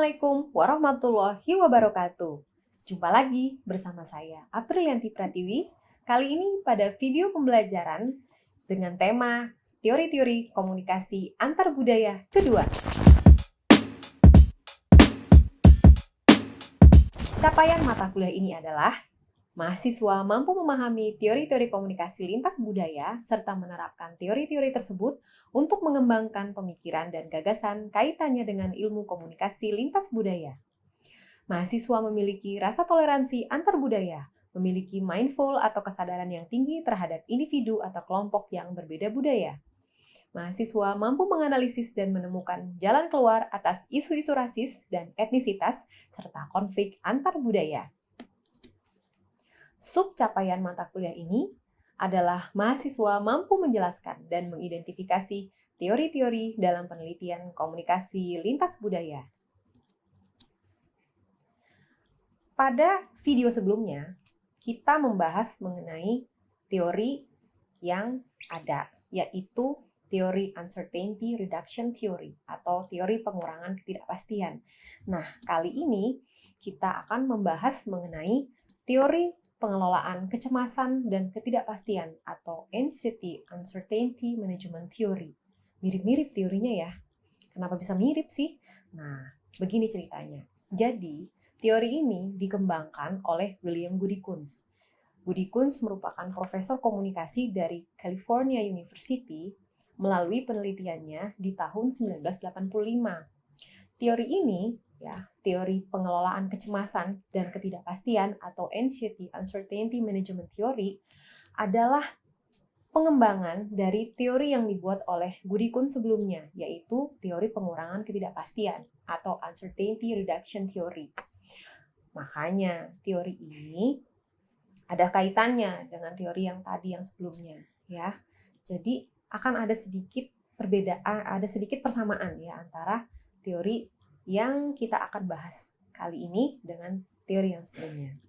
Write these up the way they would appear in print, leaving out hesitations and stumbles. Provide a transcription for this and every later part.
Assalamualaikum warahmatullahi wabarakatuh. Jumpa lagi bersama saya, Aprilianti Pratiwi. Kali ini pada video pembelajaran dengan tema Teori-teori komunikasi antar budaya kedua. Capaian mata kuliah ini adalah mahasiswa mampu memahami teori-teori komunikasi lintas budaya serta menerapkan teori-teori tersebut untuk mengembangkan pemikiran dan gagasan kaitannya dengan ilmu komunikasi lintas budaya. Mahasiswa memiliki rasa toleransi antar budaya, memiliki mindful atau kesadaran yang tinggi terhadap individu atau kelompok yang berbeda budaya. Mahasiswa mampu menganalisis dan menemukan jalan keluar atas isu-isu rasis dan etnisitas serta konflik antar budaya. Subcapaian mata kuliah ini adalah mahasiswa mampu menjelaskan dan mengidentifikasi teori-teori dalam penelitian komunikasi lintas budaya. Pada video sebelumnya, kita membahas mengenai teori yang ada, yaitu teori Uncertainty Reduction Theory atau teori pengurangan ketidakpastian. Nah, kali ini kita akan membahas mengenai teori pengelolaan kecemasan dan ketidakpastian atau Anxiety Uncertainty Management Theory. Mirip-mirip teorinya ya. Kenapa bisa mirip sih? Nah, begini ceritanya. Jadi, teori ini dikembangkan oleh William Goody Kunz. Goody Kunz merupakan profesor komunikasi dari California University melalui penelitiannya di tahun 1985. Teori ini, teori pengelolaan kecemasan dan ketidakpastian atau Anxiety Uncertainty Management Theory adalah pengembangan dari teori yang dibuat oleh Goody Kunz sebelumnya, yaitu teori pengurangan ketidakpastian atau Uncertainty Reduction Theory. Makanya teori ini ada kaitannya dengan teori yang tadi yang sebelumnya, ya. Jadi akan ada sedikit perbedaan, ada sedikit persamaan ya antara teori yang kita akan bahas kali ini dengan teori yang sebelumnya.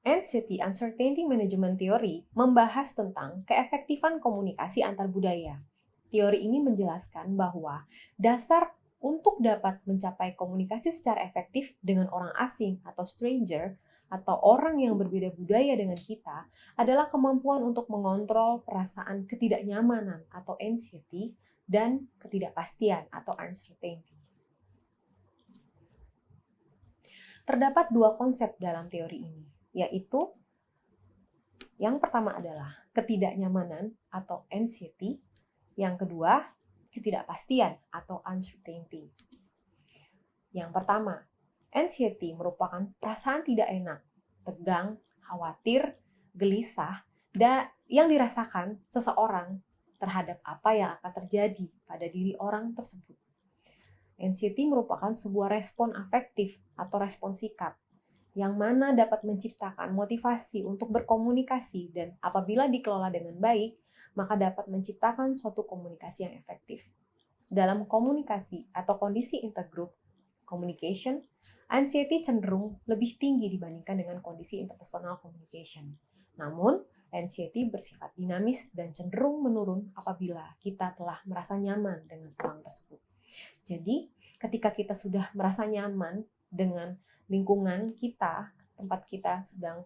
Anxiety Uncertainty Management Theory membahas tentang keefektifan komunikasi antar budaya. Teori ini menjelaskan bahwa dasar untuk dapat mencapai komunikasi secara efektif dengan orang asing atau stranger atau orang yang berbeda budaya dengan kita adalah kemampuan untuk mengontrol perasaan ketidaknyamanan atau anxiety dan ketidakpastian atau uncertainty. Terdapat dua konsep dalam teori ini, yaitu yang pertama adalah ketidaknyamanan atau anxiety, yang kedua ketidakpastian atau uncertainty. Yang pertama, anxiety merupakan perasaan tidak enak, tegang, khawatir, gelisah, dan yang dirasakan seseorang terhadap apa yang akan terjadi pada diri orang tersebut. Anxiety merupakan sebuah respon afektif atau respon sikap yang mana dapat menciptakan motivasi untuk berkomunikasi dan apabila dikelola dengan baik, maka dapat menciptakan suatu komunikasi yang efektif. Dalam komunikasi atau kondisi intergroup communication, anxiety cenderung lebih tinggi dibandingkan dengan kondisi interpersonal communication. Namun, anxiety bersifat dinamis dan cenderung menurun apabila kita telah merasa nyaman dengan orang tersebut. Jadi, ketika kita sudah merasa nyaman dengan lingkungan kita, tempat kita sedang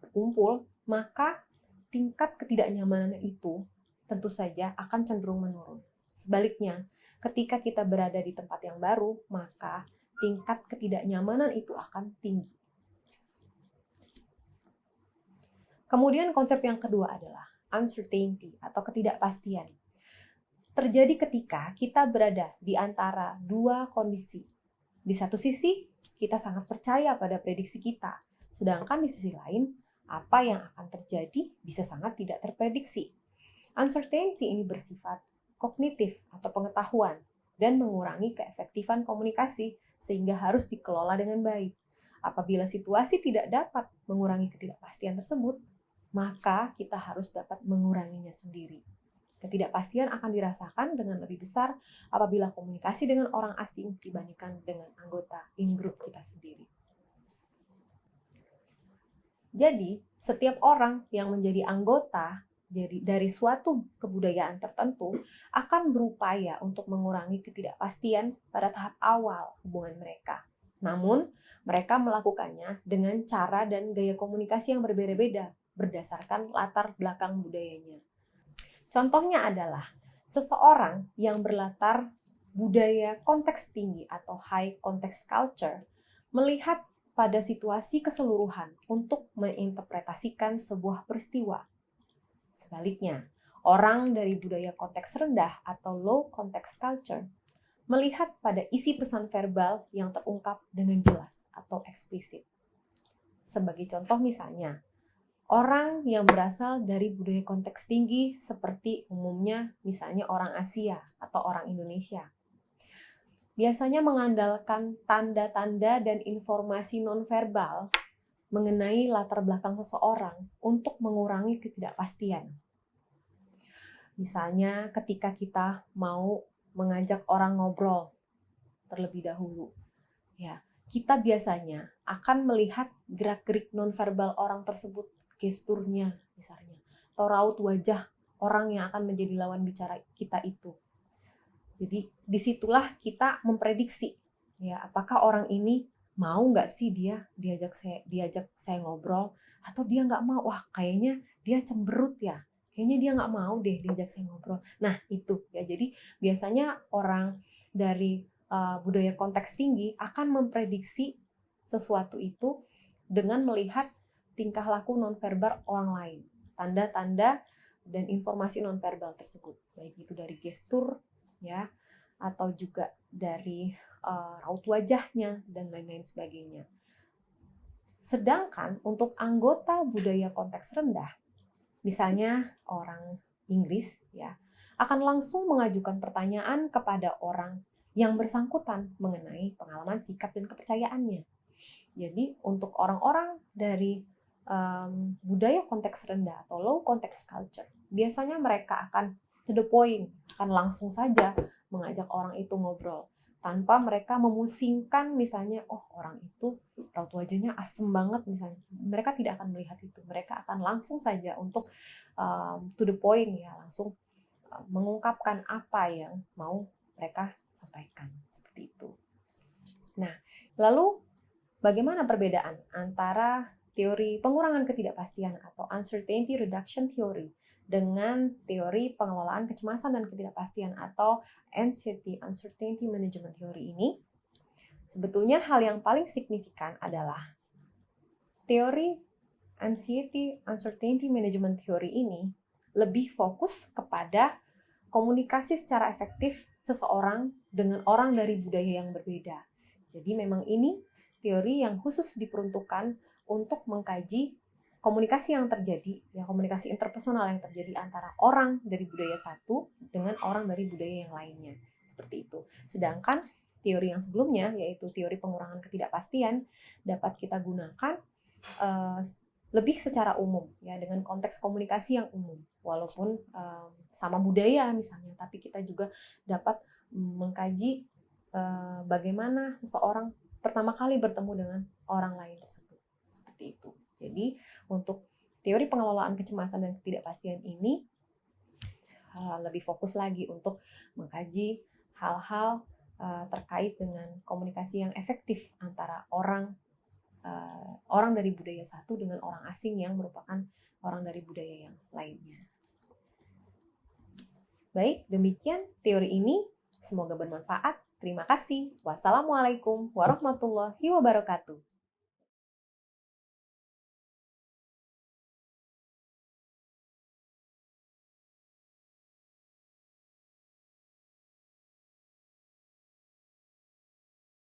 berkumpul, maka tingkat ketidaknyamanan itu tentu saja akan cenderung menurun. Sebaliknya, ketika kita berada di tempat yang baru, maka tingkat ketidaknyamanan itu akan tinggi. Kemudian konsep yang kedua adalah uncertainty atau ketidakpastian. Terjadi ketika kita berada di antara dua kondisi. Di satu sisi, kita sangat percaya pada prediksi kita, sedangkan di sisi lain, apa yang akan terjadi bisa sangat tidak terprediksi. Uncertainty ini bersifat kognitif atau pengetahuan dan mengurangi keefektifan komunikasi sehingga harus dikelola dengan baik. Apabila situasi tidak dapat mengurangi ketidakpastian tersebut, maka kita harus dapat menguranginya sendiri. Ketidakpastian akan dirasakan dengan lebih besar apabila komunikasi dengan orang asing dibandingkan dengan anggota in-group kita sendiri. Jadi, setiap orang yang menjadi anggota jadi dari suatu kebudayaan tertentu akan berupaya untuk mengurangi ketidakpastian pada tahap awal hubungan mereka. Namun, mereka melakukannya dengan cara dan gaya komunikasi yang berbeda-beda berdasarkan latar belakang budayanya. Contohnya adalah seseorang yang berlatar budaya konteks tinggi atau high context culture melihat pada situasi keseluruhan untuk menginterpretasikan sebuah peristiwa. Sebaliknya, orang dari budaya konteks rendah atau low context culture melihat pada isi pesan verbal yang terungkap dengan jelas atau eksplisit. Sebagai contoh misalnya, orang yang berasal dari budaya konteks tinggi seperti umumnya misalnya orang Asia atau orang Indonesia biasanya mengandalkan tanda-tanda dan informasi nonverbal mengenai latar belakang seseorang untuk mengurangi ketidakpastian. Misalnya ketika kita mau mengajak orang ngobrol terlebih dahulu, ya, kita biasanya akan melihat gerak-gerik nonverbal orang tersebut, gesturnya misalnya, atau raut wajah orang yang akan menjadi lawan bicara kita itu. Jadi disitulah kita memprediksi, ya, apakah orang ini mau nggak sih dia diajak saya ngobrol, atau dia nggak mau, wah kayaknya dia cemberut ya, kayaknya dia nggak mau deh diajak saya ngobrol. Nah itu ya, jadi biasanya orang dari budaya konteks tinggi akan memprediksi sesuatu itu dengan melihat tingkah laku nonverbal orang lain, tanda-tanda dan informasi nonverbal tersebut, baik itu dari gestur ya, atau juga dari raut wajahnya dan lain-lain sebagainya. Sedangkan untuk anggota budaya konteks rendah, misalnya orang Inggris ya, akan langsung mengajukan pertanyaan kepada orang yang bersangkutan mengenai pengalaman, sikap, dan kepercayaannya. Jadi untuk orang-orang dari budaya konteks rendah atau low context culture, biasanya mereka akan to the point, akan langsung saja mengajak orang itu ngobrol tanpa mereka memusingkan misalnya, oh orang itu raut wajahnya asem banget misalnya. Mereka tidak akan melihat itu. Mereka akan langsung saja untuk to the point ya, langsung mengungkapkan apa yang mau mereka sampaikan, seperti itu. Nah, lalu bagaimana perbedaan antara teori pengurangan ketidakpastian atau uncertainty reduction theory dengan teori pengelolaan kecemasan dan ketidakpastian atau anxiety uncertainty management theory ini? Sebetulnya hal yang paling signifikan adalah teori anxiety uncertainty management theory ini lebih fokus kepada komunikasi secara efektif seseorang dengan orang dari budaya yang berbeda. Jadi memang ini teori yang khusus diperuntukkan untuk mengkaji komunikasi yang terjadi, ya, komunikasi interpersonal yang terjadi antara orang dari budaya satu dengan orang dari budaya yang lainnya, seperti itu. Sedangkan teori yang sebelumnya, yaitu teori pengurangan ketidakpastian, dapat kita gunakan lebih secara umum, ya, dengan konteks komunikasi yang umum, walaupun sama budaya misalnya, tapi kita juga dapat mengkaji bagaimana seseorang pertama kali bertemu dengan orang lain tersebut, seperti itu. Jadi untuk teori pengelolaan kecemasan dan ketidakpastian ini lebih fokus lagi untuk mengkaji hal-hal terkait dengan komunikasi yang efektif antara orang dari budaya satu dengan orang asing yang merupakan orang dari budaya yang lainnya. Baik, demikian teori ini. Semoga bermanfaat. Terima kasih. Wassalamualaikum warahmatullahi wabarakatuh.